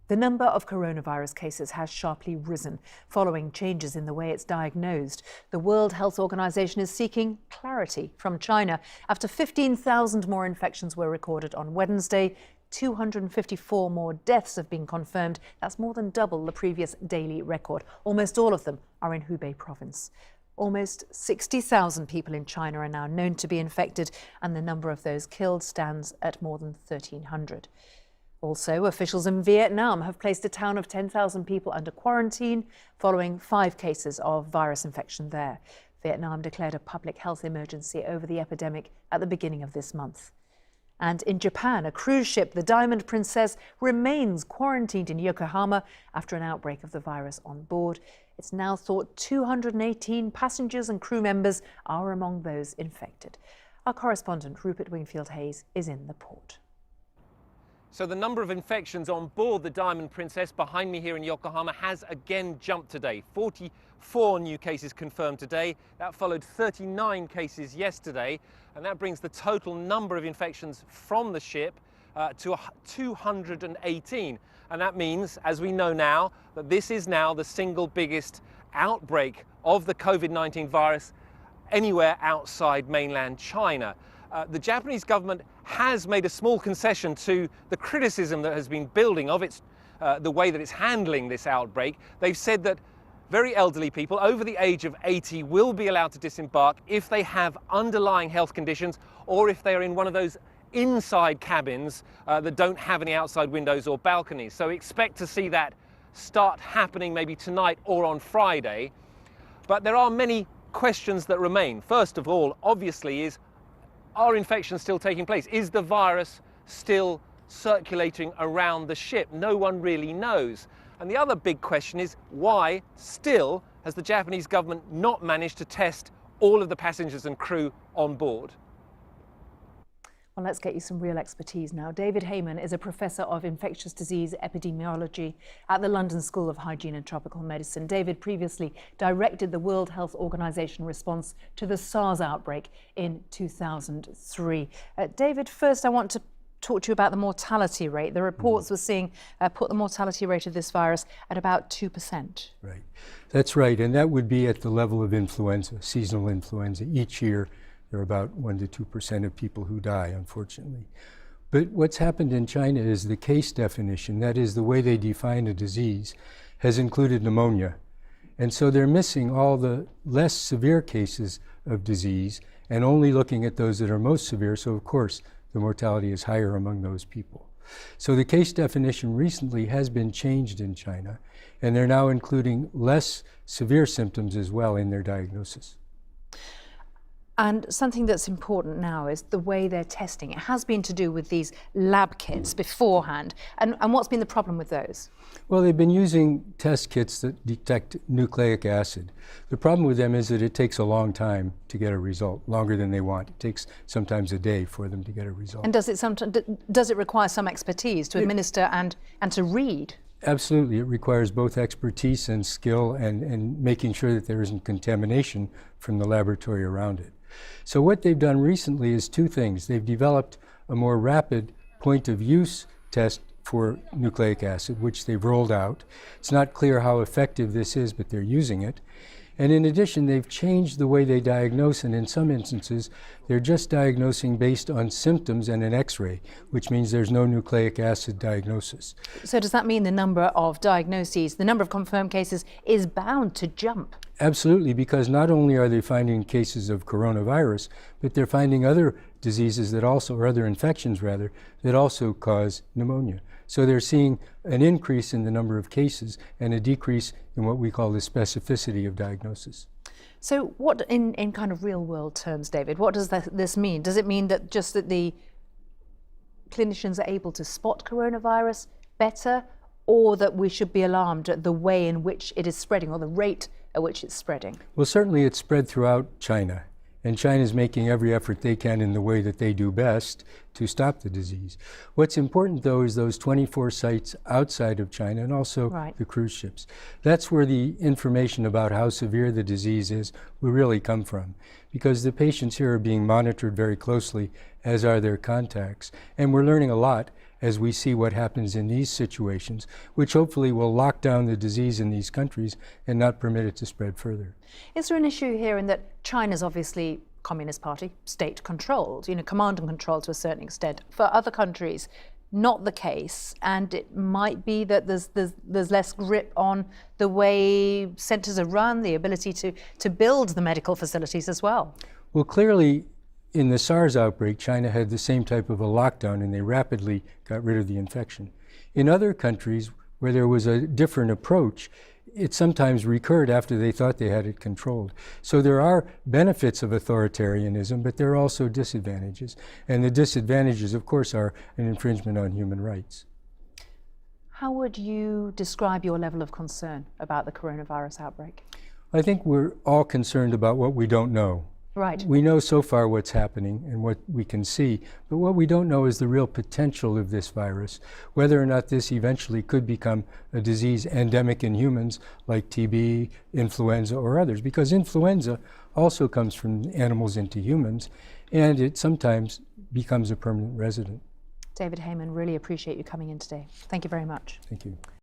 The number of coronavirus cases has sharply risen following changes in the way it's diagnosed. The World Health Organization is seeking clarity from China after 15,000 more infections were recorded on Wednesday. 254 more deaths have been confirmed. That's more than double the previous daily record. Almost all of them are in Hubei province. Almost 60,000 people in China are now known to be infected, and the number of those killed stands at more than 1,300. Also, officials in Vietnam have placed a town of 10,000 people under quarantine following 5 cases of virus infection there. Vietnam declared a public health emergency over the epidemic at the beginning of this month. And in Japan, a cruise ship, the Diamond Princess, remains quarantined in Yokohama after an outbreak of the virus on board. It's now thought 218 passengers and crew members are among those infected. Our correspondent, Rupert Wingfield-Hayes, is in the port. So the number of infections on board the Diamond Princess behind me here in Yokohama has again jumped today. 44 new cases confirmed today. That followed 39 cases yesterday. And that brings the total number of infections from the ship to 218. And that means, as we know now, that this is now the single biggest outbreak of the COVID-19 virus anywhere outside mainland China. The Japanese government has made a small concession to the criticism that has been building of the way that it's handling this outbreak. They've said that very elderly people over the age of 80 will be allowed to disembark if they have underlying health conditions or if they are in one of those inside cabins that don't have any outside windows or balconies. So expect to see that start happening maybe tonight or on Friday. But there are many questions that remain. First of all, obviously, are infections still taking place? Is the virus still circulating around the ship? No one really knows. And the other big question is, why still has the Japanese government not managed to test all of the passengers and crew on board? Well, let's get you some real expertise now. David Heymann is a professor of infectious disease epidemiology at the London School of Hygiene and Tropical Medicine. David previously directed the World Health Organization response to the SARS outbreak in 2003. David, first I want to talk to you about the mortality rate. The reports were seeing put the mortality rate of this virus at about 2%. Right, that's right, and that would be at the level of influenza, seasonal influenza. Each year there are about 1 to 2% of people who die, unfortunately. But what's happened in China is the case definition, that is the way they define a disease, has included pneumonia. And so they're missing all the less severe cases of disease and only looking at those that are most severe. So of course, the mortality is higher among those people. So the case definition recently has been changed in China, and they're now including less severe symptoms as well in their diagnosis. And something that's important now is the way they're testing. It has been to do with these lab kits beforehand. And what's been the problem with those? Well, they've been using test kits that detect nucleic acid. The problem with them is that it takes a long time to get a result, longer than they want. It takes sometimes a day for them to get a result. And does it require some expertise to administer and to read? Absolutely. It requires both expertise and skill and making sure that there isn't contamination from the laboratory around it. So what they've done recently is 2 things. They've developed a more rapid point of use test for nucleic acid, which they've rolled out. It's not clear how effective this is, but they're using it. And in addition, they've changed the way they diagnose, and in some instances, they're just diagnosing based on symptoms and an X-ray, which means there's no nucleic acid diagnosis. So does that mean the number of diagnoses, the number of confirmed cases is bound to jump? Absolutely, because not only are they finding cases of coronavirus, but they're finding other diseases that also, or other infections rather, that also cause pneumonia. So they're seeing an increase in the number of cases and a decrease in what we call the specificity of diagnosis. So what, in kind of real world terms, David, what does this mean? Does it mean that just that the clinicians are able to spot coronavirus better, or that we should be alarmed at the way in which it is spreading or the rate at which it's spreading? Well, certainly it's spread throughout China, and China's making every effort they can in the way that they do best to stop the disease. What's important, though, is those 24 sites outside of China and also the cruise ships. That's where the information about how severe the disease is will really come from, because the patients here are being monitored very closely, as are their contacts. And we're learning a lot as we see what happens in these situations, which hopefully will lock down the disease in these countries and not permit it to spread further. Is there an issue here in that China's obviously Communist Party, state-controlled, command and control to a certain extent? For other countries, not the case, and it might be that there's less grip on the way centres are run, the ability to build the medical facilities as well. Well, clearly, in the SARS outbreak, China had the same type of a lockdown, and they rapidly got rid of the infection. In other countries where there was a different approach, it sometimes recurred after they thought they had it controlled. So there are benefits of authoritarianism, but there are also disadvantages. And the disadvantages, of course, are an infringement on human rights. How would you describe your level of concern about the coronavirus outbreak? I think we're all concerned about what we don't know. Right. We know so far what's happening and what we can see, but what we don't know is the real potential of this virus, whether or not this eventually could become a disease endemic in humans like TB, influenza, or others, because influenza also comes from animals into humans, and it sometimes becomes a permanent resident. David Heymann, really appreciate you coming in today. Thank you very much. Thank you.